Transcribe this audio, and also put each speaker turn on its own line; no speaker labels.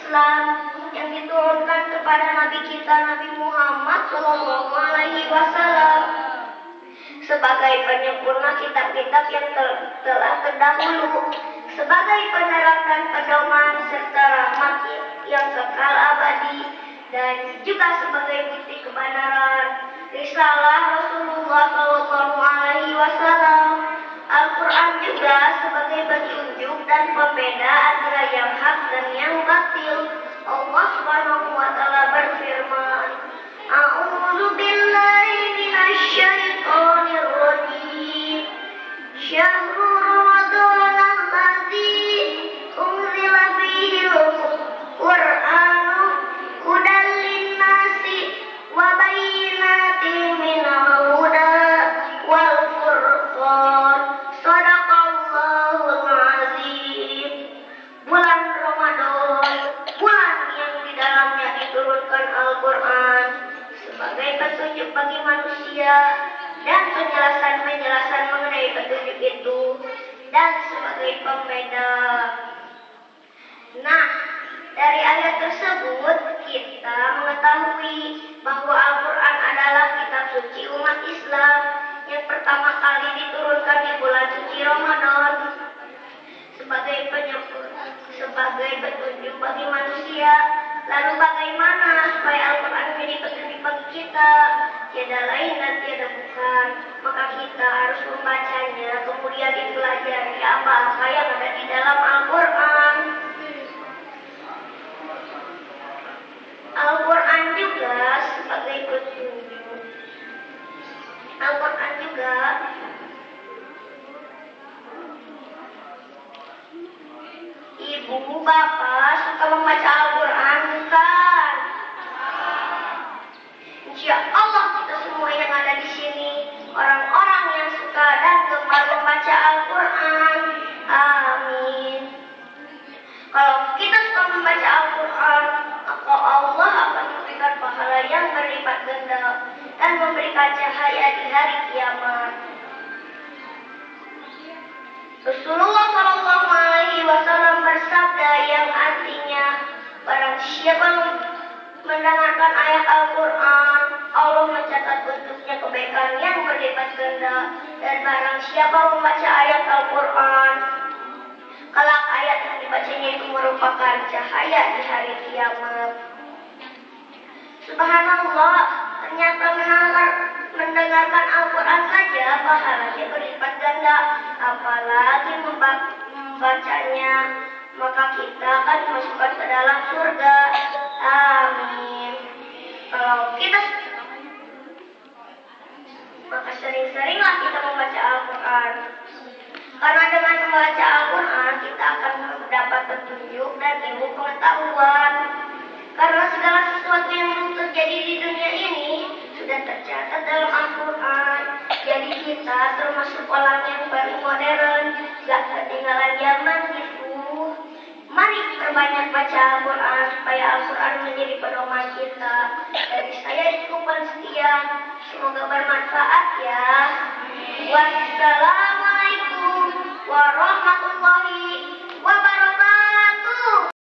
Islam yang diturunkan kepada Nabi kita Nabi Muhammad SAW sebagai penyempurna kitab-kitab yang telah terdahulu, sebagai penerang dan pedoman serta rahmat yang kekal abadi, dan juga sebagai bukti kebenaran risalah Rasulullah SAW. Al-Quran juga sebagai petunjuk dan pembeda antara yang hak dan yang batil. Allah Subhanahu wa taala berfirman, A'udzu billahi minasyaitonir rajim. Syahrul Ramadan allazi unzila fihi al-Qur'anu hudan lin-nasi wa bayyinatin minal huda wal furqan. Shadaqallahul azim. Bulan Ramadan, bulan yang di dalamnya diturunkan Al-Quran sebagai petunjuk bagi manusia dan penjelasan mengenai petunjuk itu, dan sebagai pembeda. Nah, dari ayat tersebut kita mengetahui bahwa Al-Quran adalah kitab suci umat Islam yang pertama kali diturunkan di bulan suci Ramadan sebagai penyempurna, sebagai petunjuk bagi manusia. Lalu bagaimana supaya Al-Quran menjadi petunjuk bagi kita? Tiada lain dan tiada bukan, maka kita harus membacanya, kemudian dipelajari apa yang ada di dalam Al-Quran. Al-Quran juga sebagai petunjuk. Al-Quran juga ibu, bapak suka membaca Al-Quran bukan? Insya Allah kita semua yang ada di sini orang-orang yang suka dan gemar membaca Al-Quran. Amin. Kalau kita suka membaca Al-Quran, maka Allah akan memberikan pahala yang berlipat ganda dan memberikan cahaya di hari kiamat. Rasulullah SAW bersabda yang artinya, barang siapa mendengarkan ayat Al-Quran, Allah mencatat untuknya kebaikan yang berlipat ganda, dan barang siapa membaca ayat Al-Quran, kelak ayat yang dibacanya itu merupakan cahaya di hari kiamat. Subhanallah, ternyata mendengarkan Al-Quran saja pahalanya berlipat ganda, apalagi membacanya, maka kita akan dimasukkan ke dalam surga. Amin. Kalau kita, maka sering-seringlah kita membaca Al-Quran. Karena dengan membaca Al-Quran kita akan mendapat petunjuk dan ilmu pengetahuan. Karena segala sesuatu yang terjadi di dunia ini sudah tercatat dalam Al-Quran. Jadi kita termasuk orang yang paling modern, gak ketinggalan zaman gitu. Mari perbanyak baca Al-Quran supaya Al-Quran menjadi pedoman kita. Dari saya cukupkan sekian. Semoga bermanfaat ya. Wassalamualaikum warahmatullahi